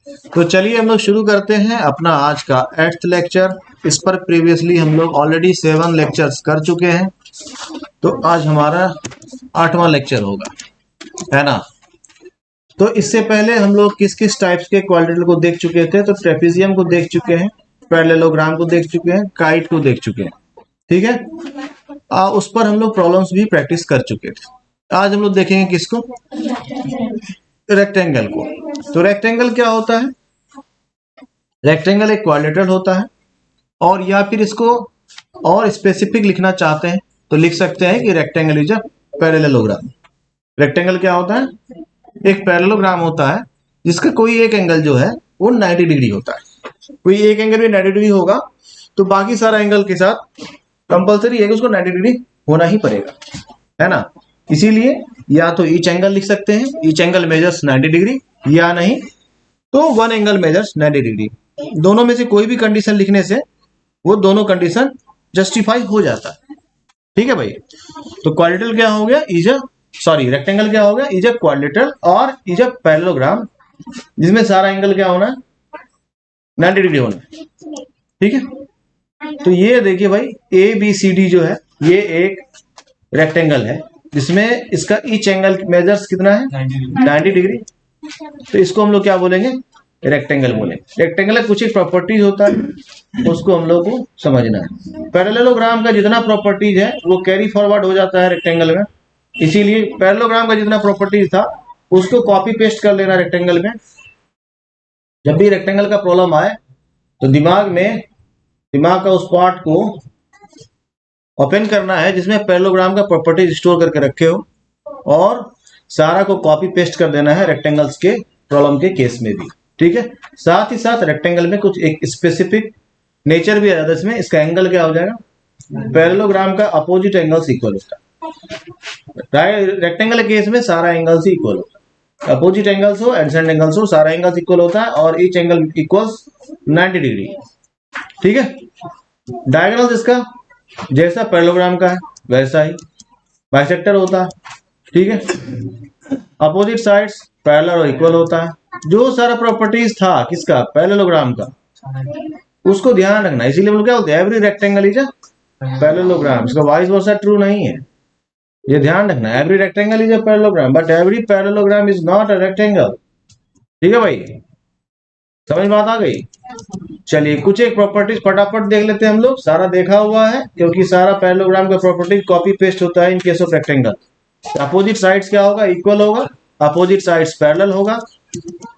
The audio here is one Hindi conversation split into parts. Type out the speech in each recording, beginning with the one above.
तो चलिए हम लोग शुरू करते हैं अपना आज का 8th लेक्चर। इस पर प्रीवियसली हम लोग ऑलरेडी 7 लेक्चर्स कर चुके हैं, तो आज हमारा 8वां लेक्चर होगा, है ना। तो इससे पहले हम लोग किस किस टाइप्स के क्वाड्रिलेटरल को देख चुके थे। तो ट्रेपेजियम को देख चुके हैं, पैरेललोग्राम को देख चुके हैं, काइट को देख चुके हैं, ठीक है। उस पर हम लोग प्रॉब्लम्स भी प्रैक्टिस कर चुके थे। आज हम लोग देखेंगे किसको, रेक्टेंगल को। तो रेक्टेंगल क्या होता है? रेक्टेंगल एक क्वाड्रिलेटरल होता है, और या फिर इसको और स्पेसिफिक लिखना चाहते हैं तो लिख सकते हैं कि rectangle is a parallelogram. Rectangle क्या होता है? एक पैरेललोग्राम होता है जिसका कोई एक एंगल जो है वो 90 डिग्री होता है। कोई एक एंगल भी 90 डिग्री होगा तो बाकी सारा एंगल के साथ कंपलसरी है कि उसको 90 डिग्री होना ही पड़ेगा, है ना। इसीलिए या तो ईच एंगल लिख सकते हैं, ईच एंगल मेजर्स 90 डिग्री, या नहीं तो वन एंगल मेजर्स 90 डिग्री। दोनों में से कोई भी कंडीशन लिखने से वो दोनों कंडीशन जस्टिफाई हो जाता है, ठीक है भाई। तो क्वाड्रिलेटरल क्या हो गया? रेक्टेंगल क्या हो गया? इज अ क्वाड्रिलेटरल और इज अ पैरेललोग्राम, जिसमें सारा एंगल क्या होना है? 90 डिग्री होना है, ठीक है। तो ये देखिए भाई, ABCD जो है ये एक रेक्टेंगल है जिसमें इसका ईच एंगल मेजर्स कितना है? 90 डिग्री। तो इसको हम लोग क्या बोलेंगे? रेक्टेंगल बोलेंगे। रेक्टेंगल का कुछ एक प्रॉपर्टीज होता है, उसको हम लोग को समझना है। पैरेललोग्राम का जितना प्रॉपर्टीज है वो कैरी फॉरवर्ड हो जाता है रेक्टेंगल में, इसीलिए पैरेललोग्राम का जितना प्रॉपर्टीज था उसको कॉपी पेस्ट कर लेना रेक्टेंगल में। जब भी रेक्टेंगल का प्रॉब्लम आए तो दिमाग का उस पार्ट को ओपन करना है जिसमें पैरेललोग्राम का प्रॉपर्टीज स्टोर करके रखे हो, और सारा को कॉपी पेस्ट कर देना है रेक्टेंगल्स के प्रॉब्लम के केस में भी, ठीक है। साथ ही साथ रेक्टेंगल में कुछ एक स्पेसिफिक नेचर भी है, इसमें इसका एंगल क्या हो जाएगा? पैरेललोग्राम का अपोजिट एंगल्स इक्वल होता है। रेक्टेंगल के केस में सारा एंगल्स ही इक्वल होता है, अपोजिट एंगल्स हो एडजेसेंट एंगल्स हो, सारा एंगल्स इक्वल होता है, और ईच एंगल इक्वल्स 90 डिग्री, ठीक है। डायगोनल्स इसका जैसा पैरेललोग्राम का है वैसा ही बाइसेक्टर होता है, ठीक है। अपोजिट साइड्स पैरेलल और इक्वल होता है। जो सारा प्रॉपर्टीज था किसका? पैरेललोग्राम का, उसको ध्यान रखना। इसीलिए हम लोग क्या बोलते हैं? Every rectangle is a parallelogram. इसका वाइस वर्सा ट्रू नहीं है, ये ध्यान रखना। Every rectangle is a parallelogram but every parallelogram is not a rectangle, ठीक है भाई। समझ बात आ गई? चलिए कुछ एक प्रॉपर्टीज फटाफट देख लेते हैं हम लोग। सारा देखा हुआ है क्योंकि सारा पैरेललोग्राम का प्रॉपर्टीज कॉपी पेस्ट होता है in case of rectangle. Opposite sides क्या होगा? इक्वल होगा। अपोजिट साइड्स पैरेलल होगा।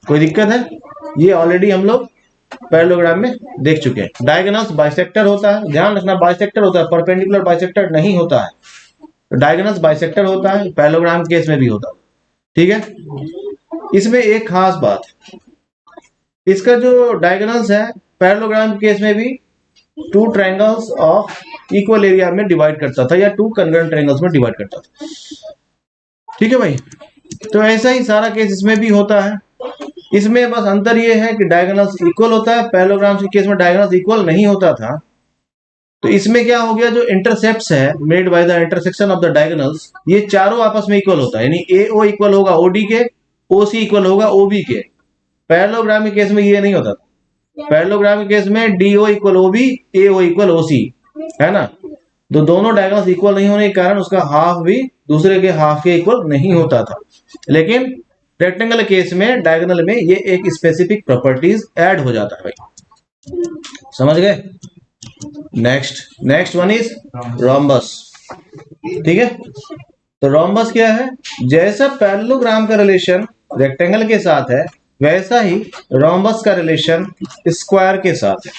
कोई दिक्कत है? ये ऑलरेडी हम लोग पैरेललोग्राम में देख चुके हैं। डायगोनल्स बाइसेक्टर होता है, ध्यान रखना बाइसेक्टर होता है, परपेंडिकुलर बाइसेक्टर नहीं होता है। डायगोनल्स बाइसेक्टर होता है, पैरेललोग्राम केस में भी होता है, ठीक है। इसमें एक खास बात, इसका जो डायगोनल्स है पैरेललोग्राम केस में भी 2 ट्रायंगल्स ऑफ इक्वल एरिया में डिवाइड करता था, या 2 कॉन्ग्रुएंट ट्रायंगल्स में डिवाइड करता था, ठीक है भाई। तो ऐसा ही सारा केस इसमें भी होता है। इसमें बस अंतर ये है कि डायगोनल्स इक्वल होता है, पैरेललोग्राम के केस में डायगोनल्स इक्वल नहीं होता था। तो इसमें क्या हो गया? जो इंटरसेप्ट्स है made by the intersection of the diagonals, ये चारों आपस में इक्वल होता है, यानी AO इक्वल होगा OD के, OC इक्वल होगा OB के। पैरेललोग्राम के केस में ये नहीं होता था। पैरेललोग्राम के केस में DO equal OB, AO equal OC, है ना। तो दोनों डायगोनल्स इक्वल नहीं होने के कारण उसका हाफ भी दूसरे के हाफ के इक्वल नहीं होता था। लेकिन रेक्टेंगल केस में डायगोनल में ये एक स्पेसिफिक प्रॉपर्टीज ऐड हो जाता है भाई, समझ गए? नेक्स्ट वन इज रोम्बस, ठीक है। तो रोम्बस क्या है? जैसा पैरेललोग्राम का रिलेशन रेक्टेंगल के साथ है वैसा ही रोम्बस का रिलेशन स्क्वायर के साथ है।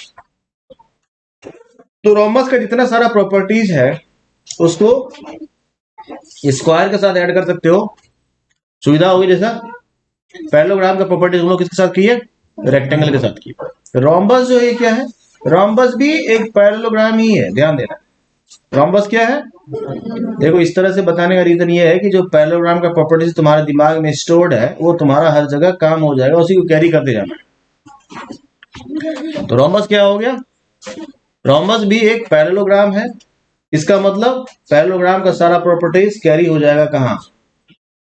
तो रोम्बस का जितना सारा प्रॉपर्टीज है उसको स्क्वायर के साथ ऐड कर सकते हो, सुविधा होगी। जैसा पैरेललोग्राम का प्रॉपर्टीज हम लोग किसके साथ की है? रेक्टेंगल के साथ की। रोम्बस जो है क्या है? रोम्बस भी एक पैरेललोग्राम ही है, ध्यान देना। रोम्बस क्या है? देखो इस तरह से बताने का रीजन ये है कि जो पैरेललोग्राम का प्रॉपर्टीज तुम्हारे दिमाग में स्टोर्ड है वो तुम्हारा हर जगह काम हो जाएगा, उसी को कैरी करते जाना। तो रोम्बस क्या हो गया? रोम्बस भी एक पैरेललोग्राम है। इसका मतलब पैरेललोग्राम का सारा प्रॉपर्टीज कैरी हो जाएगा कहाँ?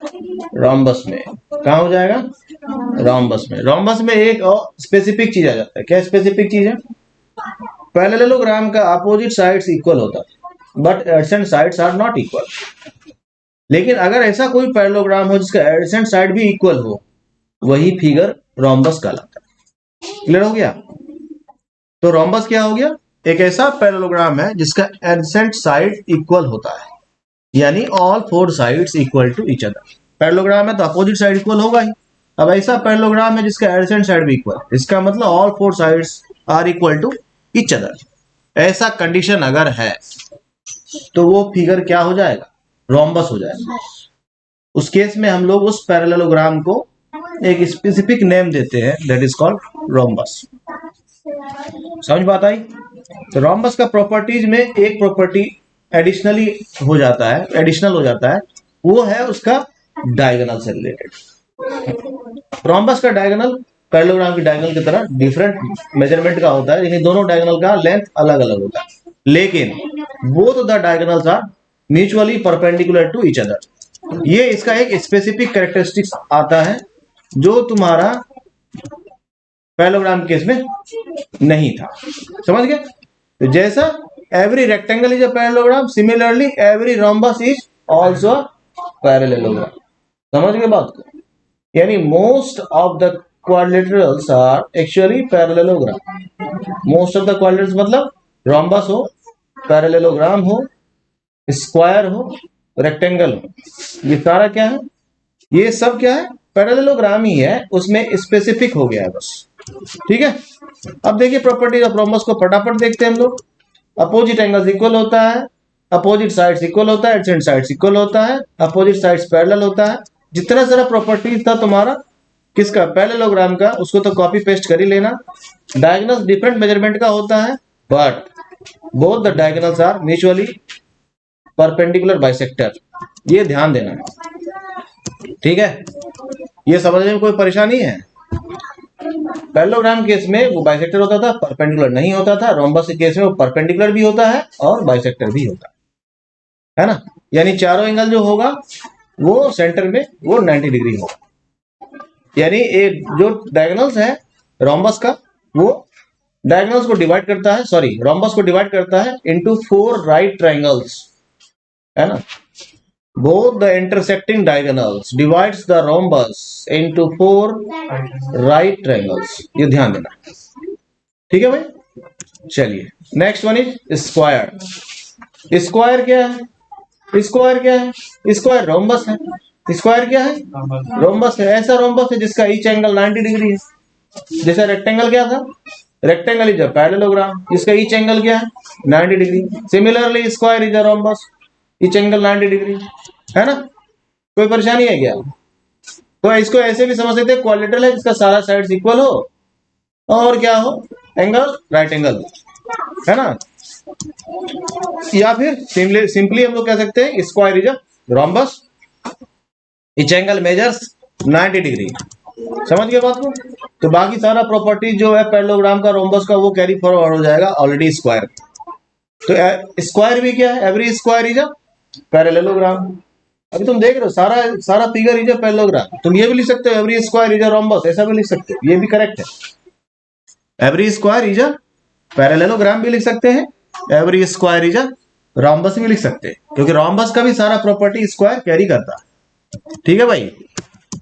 रोम्बस में कहाँ हो जाएगा? रोम्बस में। रोम्बस में एक और स्पेसिफिक चीज आ जाता है। क्या स्पेसिफिक चीज है? पैरेललोग्राम का अपोजिट साइड्स इक्वल होता है but adjacent sides are not equal. लेकिन अगर ऐसा कोई पैरेललोग्राम हो जिसका एडजेसेंट साइड भी इक्वल हो, वही फिगर रोम्बस कहलाता है। क्लियर हो गया? तो रोम्बस क्या हो गया? एक ऐसा पैरेललोग्राम है जिसका एडजेसेंट साइड इक्वल होता है, यानी all four sides equal to each other. Parallelogram है तो अपोजिट साइड इक्वल होगा ही। अब ऐसा पैरेललोग्राम है जिसका एडजेसेंट साइड भी इक्वल, इसका मतलब all four sides are equal to each other. ऐसा कंडीशन अगर है तो वो फिगर क्या हो जाएगा? रोम्बस हो जाएगा। उस केस में हम लोग उस पैरेललोग्राम को एक स्पेसिफिक नेम देते हैं, दैट इज कॉल्ड रोम्बस। समझ बात आई? तो रोम्बस का प्रॉपर्टीज में एक प्रॉपर्टी एडिशनल हो जाता है, वो है उसका डायगोनल से रिलेटेड। रोम्बस का डायगोनल पैरेललोग्राम की डायगोनल की तरह डिफरेंट मेजरमेंट का होता है, लेकिन दोनों डायगोनल का लेंथ अलग अलग होता है, लेकिन both the diagonals are mutually perpendicular to each other. ये इसका एक स्पेसिफिक कैरेक्टरिस्टिक्स आता है जो तुम्हारा पैरेललोग्राम केस में नहीं था। समझ गए? तो जैसा every rectangle is a parallelogram, similarly every rhombus is also a parallelogram. समझ गए बात को? यानी most of the quadrilaterals are actually parallelogram. Most of the quadrilaterals मतलब रोम्बस हो, पैरेललोग्राम हो, स्क्वायर हो, रेक्टेंगल हो, ये सारा क्या है? ये सब क्या है? पैरेललोग्राम ही है, उसमें स्पेसिफिक हो गया है बस। ठीक है? अब देखिए प्रॉपर्टीज ऑफ रोम्बस को फटाफट देखते हैं हम लोग। अपोजिट एंगल्स इक्वल होता है, अपोजिट साइड्स इक्वल होता है, एडजेसेंट साइड्स इक्वल होता है, अपोजिट साइड्स पैरेलल होता है। जितना सारा प्रॉपर्टीज था तुम्हारा किसका? पैरेललोग्राम का, उसको तो कॉपी पेस्ट कर ही लेना। डायगोनल्स डिफरेंट मेजरमेंट का होता है but both the diagonals are mutually perpendicular bisector. ये ध्यान देना है। ठीक है? ये समझने में कोई परेशानी है? पैरेललोग्राम केस में वो बाइसेक्टर होता था, परपेंडिकुलर नहीं होता था। रोम्बस के केस में वो परपेंडिकुलर भी होता है और बाइसेक्टर भी होता है ना? यानी चारों एंगल जो होगा वो सेंटर में वो 90 डिग्री होगा। यानी एक जो डायगोनल्स है रोम्बस का, वो डायगोनल्स को डिवाइड करता है, सॉरी रोम्बस को डिवाइड करता है इनटू 4 राइट ट्रायंगल्स, है ना? Both the intersecting diagonals divides the rhombus into 4 right triangles। ये ध्यान देना। ठीक है भाई? चलिए next one is square. Square क्या है? स्क्वायर क्या है? स्क्वायर रोम्बस है। स्क्वायर क्या है? रोम्बस है। ऐसा रोम्बस है जिसका ईच एंगल 90 डिग्री है। जैसा रेक्टेंगल क्या था? रेक्टेंगल इज अ पैरेललोग्राम, जिसका ईच एंगल क्या है? 90 degree. Similarly square is a rhombus, each angle 90 degree, है ना? कोई परेशानी है क्या? तो इसको ऐसे भी समझ सकते हैं, क्वाड्रिलेटरल है जिसका सारा साइड्स इक्वल हो और क्या हो? एंगल राइट एंगल, है ना? या फिर सिंपली हम लोग कह सकते हैं square is a rhombus, each angle measures 90 degree. समझ गए बात को? तो बाकी सारा प्रॉपर्टी जो है पैरेललोग्राम का रोम्बस का वो कैरी फॉरवर्ड हो जाएगा ऑलरेडी स्क्वायर। तो स्क्वायर भी क्या है? Every square is a parallelogram. अभी तुम देख रहे हो सारा सारा फिगर इज अ पैरेललोग्राम। तुम ये भी लिख सकते हो every square is a rhombus, ऐसा भी लिख सकते हो, ये भी करेक्ट है। Every square is a parallelogram भी लिख सकते हैं, every square is a rhombus भी लिख सकते हैं, क्योंकि रोम्बस का भी सारा प्रॉपर्टी स्क्वायर कैरी करता है। ठीक है भाई?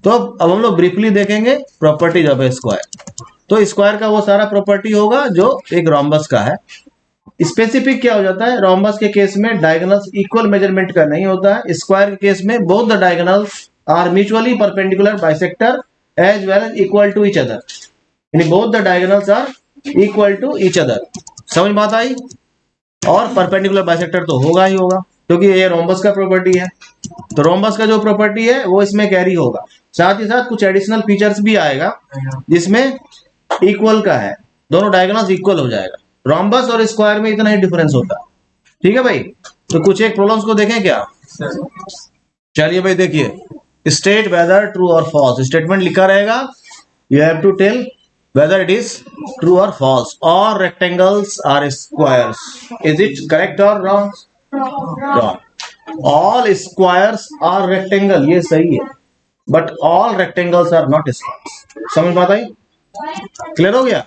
तो अब हम लोग ब्रीफली देखेंगे प्रॉपर्टीज ऑफ ए स्क्वायर। तो स्क्वायर का वो सारा प्रॉपर्टी होगा जो एक रोम्बस का है। स्पेसिफिक क्या हो जाता है? रोम्बस के केस में डायगोनल्स इक्वल मेजरमेंट का नहीं होता है। स्क्वायर के केस में both the diagonals are mutually perpendicular bisector as well as equal to each other. यानी both the diagonals are equal to each other. समझ बात आई? और परपेंडिकुलर बाइसेक्टर तो होगा ही होगा, क्योंकि ये रोम्बस का प्रॉपर्टी है। तो रोम्बस का जो प्रॉपर्टी है वो इसमें कैरी होगा। साथ ही साथ कुछ एडिशनल फीचर्स भी आएगा जिसमें इक्वल का है, दोनों डायगोनल्स इक्वल हो जाएगा। रोम्बस और स्क्वायर में इतना ही डिफरेंस होता है। ठीक है भाई? तो कुछ एक प्रॉब्लम्स को देखें क्या? चलिए भाई देखिए, स्टेट वेदर ट्रू और फॉल्स। स्टेटमेंट लिखा रहेगा, you have to tell whether it is true or false, or rectangles are squares, is it correct or wrong? Wrong. All squares are rectangle, ये सही है, but all rectangles are not squares. समझ में आता है? क्लियर हो गया?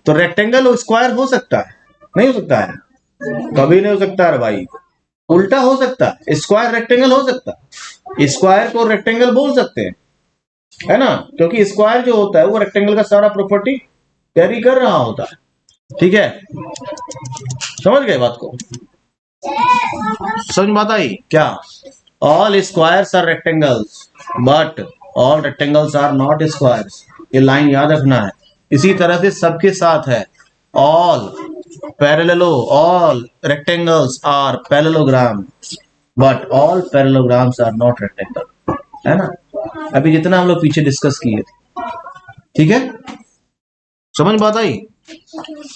तो रेक्टेंगल स्क्वायर हो सकता है? नहीं हो सकता है, कभी नहीं हो सकता है भाई। उल्टा हो सकता है, स्क्वायर रेक्टेंगल हो सकता है, स्क्वायर को रेक्टेंगल बोल सकते हैं, है ना, क्योंकि स्क्वायर जो होता है वो रेक्टेंगल का सारा प्रॉपर्टी कैरी कर रहा होता है। ठीक है, समझ गए बात को? समझ में आता ही क्या? All squares are rectangles but all rectangles are not squares, ये लाइन याद रखना है। इसी तरह से सबके साथ है, all parallelo, all rectangles are parallelogram but all parallelograms are not rectangle, है ना? अभी जितना हम लोग पीछे डिस्कस किए थे, ठीक है, समझ बात आई?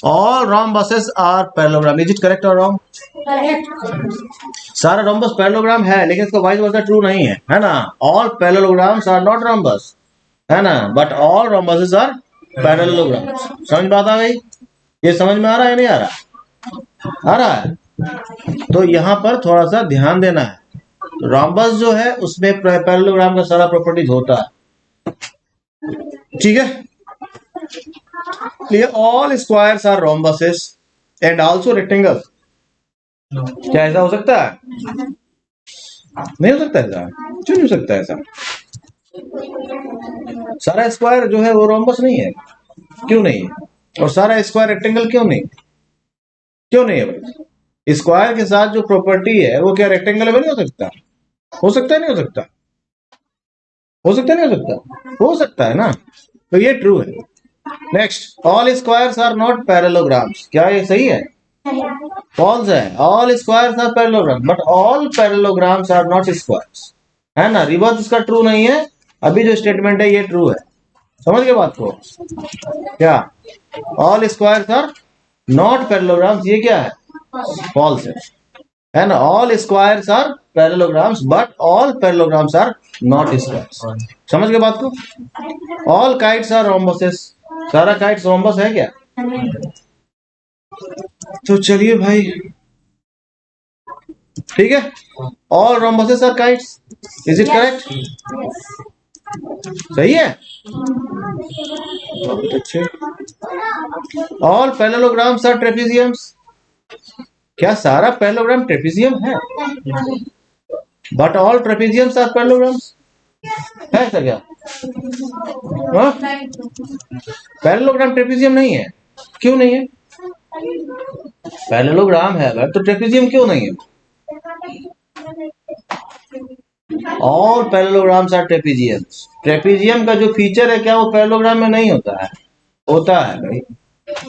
All rhombuses are parallelogram, is it correct और रॉन्ग? सारा rhombus पैरेललोग्राम है, लेकिन इसका वाइस वर्सा ट्रू नहीं है ना? All parallelograms are not rhombus, है ना, but all rhombuses are parallelograms. समझ बात आ गई? ये समझ में आ रहा है नहीं आ रहा? आ रहा है? तो यहां पर थोड़ा सा ध्यान देना है। रॉम्बस जो है उसमें पैरेललोग्राम का सारा प्रॉपर्टीज होता है, ठीक है? All squares are rhombuses and also rectangle. क्या ऐसा हो सकता है? नहीं हो सकता ऐसा? क्यों नहीं हो सकता ऐसा? सारा स्क्वायर जो है वो रोम्बस नहीं है, क्यों नहीं है? और सारा स्क्वायर रेक्टेंगल क्यों नहीं? क्यों नहीं है भाई? स्क्वायर के साथ जो प्रॉपर्टी है वो क्या रेक्टेंगल में नहीं हो सकता? हो सकता है, नहीं हो सकता? हो सकता है, नहीं हो सकता? हो सकता है ना, तो ये ट्रू है। Next, all squares are not parallelograms, क्या ये सही है? फॉल्स है। All squares are parallelogram but all parallelograms are not squares, है ना? रिवर्स इसका ट्रू नहीं है, अभी जो स्टेटमेंट है ये ट्रू है। समझ गए बात को? क्या all squares are not parallelograms, ये क्या है? फॉल्स है ना? All squares are parallelograms but all parallelograms are not squares. समझ गए बात को? ऑल काइट्स आर रोम्बसेस, सारा काइट्स रोम्बस है क्या? तो चलिए भाई, ठीक है, all rhombuses are kites, is it correct? सही है, बहुत अच्छे। ऑल पैरेललोग्राम्स आर ट्रेपेजियम्स, क्या सारा पैरेललोग्राम ट्रेपेजियम है? बट ऑल ट्रेपेजियम्स आर पैरेललोग्राम्स, है ऐसा क्या? पैरेललोग्राम ट्रेपेजियम नहीं है, क्यों नहीं है? पैरेललोग्राम है अगर तो ट्रेपेजियम क्यों नहीं है? ऑल पैरेललोग्राम्स आर ट्रेपेजियम्स, ट्रेपेजियम का जो फीचर है क्या वो पैरेललोग्राम में नहीं होता है? होता है भाई,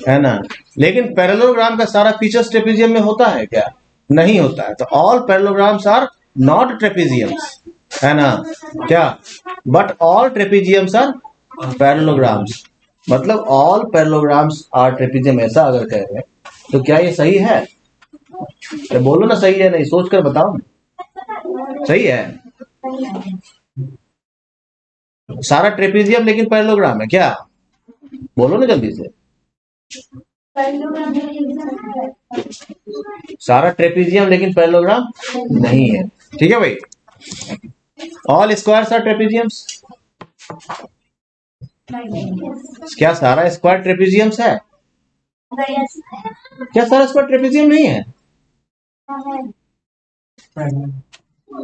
है ना? लेकिन पैरेललोग्राम का सारा फीचर्स ट्रेपेजियम में होता है क्या? नहीं होता है। तो ऑल पैरेललोग्राम्स आर नॉट ट्रेपेजियम्स, है ना? क्या? बट ऑल ट्रेपेजियम्स आर पैरेललोग्राम्स, मतलब ऑल पैरेललोग्राम्स आर ट्रेपेजियम, ऐसा अगर कह रहे हैं तो क्या ये सही है? तो बोलो ना सही है, नहीं सोच कर बताओ। सही है, सारा ट्रेपेजियम लेकिन पैरेललोग्राम है क्या? बोलो ना जल्दी से। सारा ट्रेपेजियम लेकिन पैरेललोग्राम नहीं है, ठीक है भाई? ऑल स्क्वायर्स आर ट्रेपेजियम्स, क्या सारा स्क्वायर ट्रेपेजियम्स है? क्या सारा स्क्वायर ट्रेपेजियम नहीं है?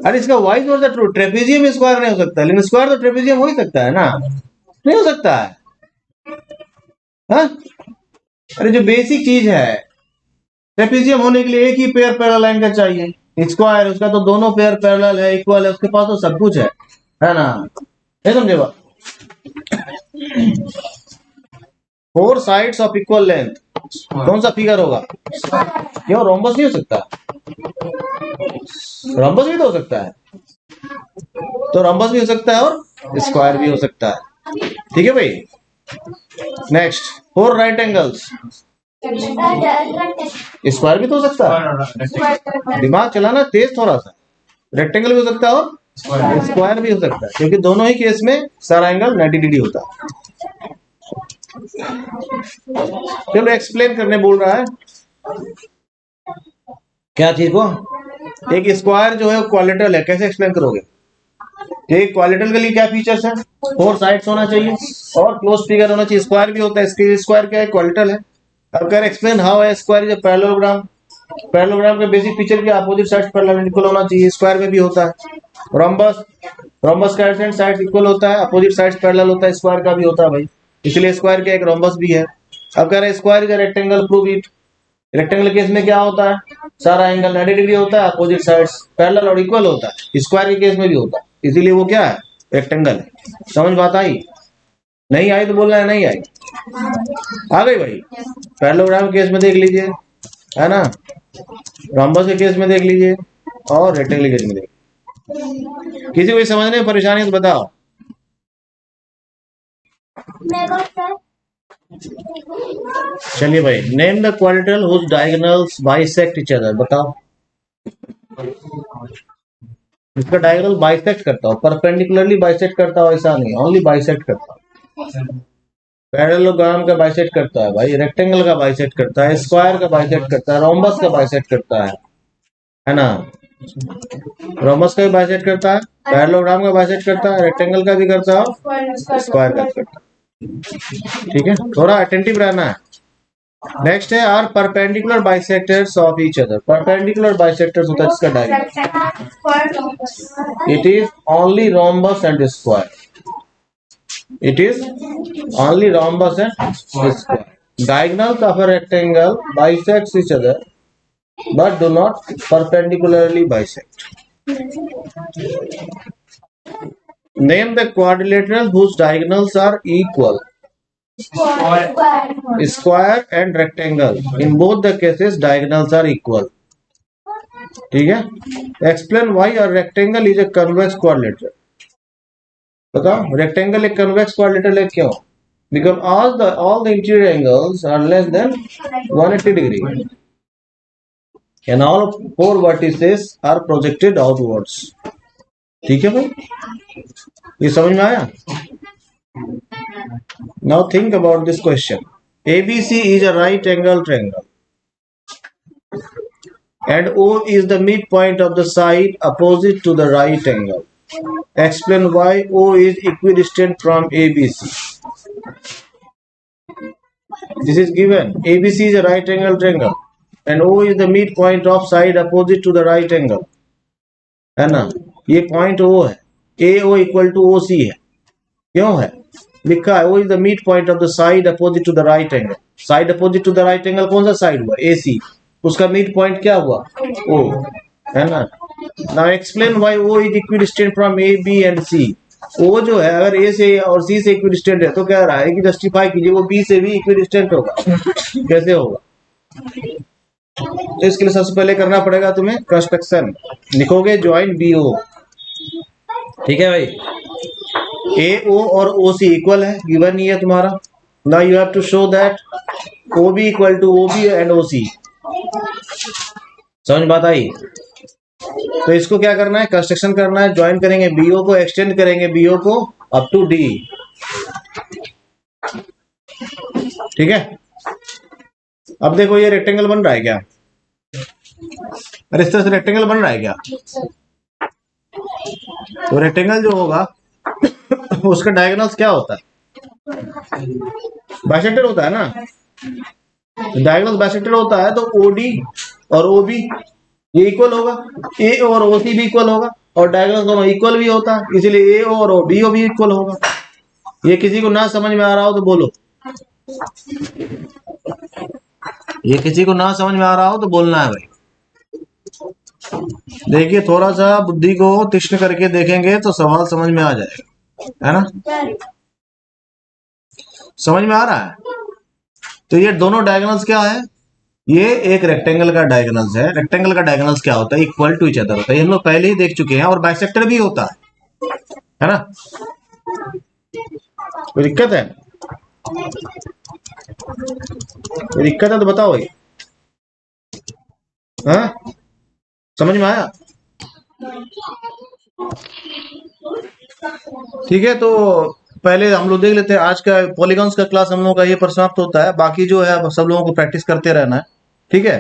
अरे इसका vice versa true, trapezium square नहीं हो सकता, लेकिन स्क्वायर तो ट्रेपेजियम हो ही सकता है ना? नहीं हो सकता है? हाँ? अरे जो बेसिक चीज है, ट्रेपेजियम होने के लिए एक ही पेयर पैरेलल लाइन का चाहिए, स्क्वायर उसका तो दोनों पेयर पैरेलल है, इक्वल है, उसके पास तो सब कुछ है ना? नहीं समझे बात? 4 साइड्स ऑफ इक्वल लेंथ, कौन सा फिगर होगा? क्यों रोम्बस नहीं हो सकता? रोम्बस भी तो हो सकता है, तो रोम्बस भी हो सकता है और स्क्वायर भी हो सकता है, ठीक है भाई? नेक्स्ट, 4 राइट एंगल्स, स्क्वायर भी तो हो सकता है, दिमाग चलाना तेज थोड़ा सा। रेक्टेंगल भी हो सकता है और स्क्वायर भी हो सकता है, क्योंकि दोनों ही केस में सारा एंगल 90 डिग्री होता है। चलो एक्सप्लेन करने बोल रहा है, क्या चीज को? एक स्क्वायर जो है क्वाड्रिलेटरल है, कैसे एक्सप्लेन करोगे? एक क्वाड्रिलेटरल के लिए क्या फीचर्स है? 4 साइड्स होना चाहिए और क्लोज फिगर होना चाहिए। स्क्वायर भी होता है, इसके स्क्वायर क्या है? क्वाड्रिलेटरल है। अब कह रहे एक्सप्लेन हाउ है square is a parallelogram. Parallelogram के बेसिक फीचर के अपोजिट साइड्स पैरेलल होना चाहिए, स्क्वायर में भी होता है। रोम्बस, रोम्बस का एडजेसेंट साइड्स इक्वल होता है, अपोजिट साइड्स पैरेलल होता है, स्क्वायर का भी होता है भाई, इसलिए स्क्वायर का एक रोम्बस भी है। अब कह रहे हैं square is a rectangle, prove it. Rectangle case में क्या होता है? सारा एंगल 90 डिग्री होता है, अपोजिट साइड्स पैरेलल और इक्वल होता है, स्क्वायर के केस में भी होता है, इसीलिए वो क्या है? रेक्टेंगल है। समझ बात आई? नहीं आई तो बोलना है नहीं आई। आ गई भाई। पैरेललोग्राम केस में देख लीजिए, है ना, रोम्बस के केस में देख लीजिए और रेक्टेंगल केस में देख। किसी को समझने में परेशानी तो बताओ। चलिए भाई, name the quadrilateral whose diagonals bisect each other. बताओ, इसका डायगोनल बाइसेक्ट करता हो, परपेंडिकुलरली बाइसेक्ट करता हो ऐसा नहीं, ओनली बाइसेक्ट करता हो। पैरेललोग्राम का बाइसेक्ट करता है भाई, रेक्टेंगल का बाइसेक्ट करता है, स्क्वायर का बाइसेक्ट करता है, रोम्बस का बाइसेक्ट करता है ना? रोम्बस का भी बाइसेक्ट करता है, पैरेललोग्राम का बाइसेक्ट करता है, रेक्टेंगल का भी करता है, स्क्वायर का भी करता है। ठीक है, थोड़ा अटेंटिव रहना है। नेक्स्ट है are perpendicular bisectors of each other. Perpendicular bisectors होता है जिसका diagonal, it is only rhombus and square. It is only rhombus and square. Diagonals of a rectangle bisects each other, but do not perpendicularly bisect. Name the quadrilateral whose diagonals are equal. Square and rectangle. In both the cases, diagonals are equal. ठीक है? Explain why a rectangle is a convex quadrilateral. बताओ, रेक्टेंगल एक कन्वेक्स क्वाड्रिलेटरल है, क्यों? Because all the interior angles are less than 180 degree and all 4 vertices are projected outwards. ठीक है भाई, ये समझ में आया? Now think about this question. ABC is a right angle triangle and O is the midpoint of the side opposite to the right angle. Explain why O is equidistant from ABC. This is given. ABC is a right angle triangle and O is the midpoint of side opposite to the right angle. है ना? ये पॉइंट O है, AO इक्वल टू OC है। क्यों है? लिखा है O is the midpoint of the side opposite to the right angle. Side opposite to the right angle कौन सा साइड हुआ? AC। उसका मिड पॉइंट क्या हुआ? O, है ना? Now explain why O is equidistant from A, B and C. O जो है अगर A से और C से इक्विडिस्टेंट है तो कह रहा है कि जस्टिफाई कीजिए वो B से भी इक्विडिस्टेंट होगा। कैसे होगा? तो इसके लिए सबसे पहले करना पड़ेगा तुम्हें कंस्ट्रक्शन। लिखोगे ज्वाइन BO। ठीक है भाई, AO और OC इक्वल है, गिवन ही है तुम्हारा। Now you have to show that OB equal to OB and OC। समझ बात आई? तो इसको क्या करना है? कंस्ट्रक्शन करना है, ज्वाइन करेंगे BO को, एक्सटेंड करेंगे BO को अप टू D। ठीक है, अब देखो ये रेक्टेंगल बन रहा है क्या? अरे इस तरह से रेक्टेंगल बन रहा है क्या? तो रेक्टेंगल जो होगा उसका डायगोनल्स क्या होता है? बाइसेक्टर होता है ना। डायगोनल बाइसेक्टर होता है तो OD और OB ये इक्वल होगा, A और OC भी इक्वल होगा और डायगोनल दोनों इक्वल भी होता है, इसलिए A और BO भी इक्वल होगा। ये किसी को ना समझ में आ रहा हो तो बोलो, ये किसी को ना समझ में आ रहा हो तो बोलना है भाई। देखिए थोड़ा सा बुद्धि को तीक्ष्ण करके देखेंगे तो सवाल समझ में आ जाएगा, है ना? समझ में आ रहा है? तो ये दोनों डायगोनल्स क्या है? ये एक रेक्टेंगल का डायगोनल्स है। रेक्टेंगल का डायगोनल्स क्या होता है? इक्वल टू ईच अदर होता है, हम लोग पहले ही देख चुके हैं। और बाइसेक्टर भी होता है ना? कोई दिक्कत है? कोई दिक्कत है तो बताओ भाई। हाँ, समझ में आया? ठीक है, तो पहले हम लोग देख लेते हैं आज का पॉलीगॉन्स का क्लास हम लोगों का ये पर समाप्त होता है। बाकी जो है सब लोगों को प्रैक्टिस करते रहना है, ठीक है?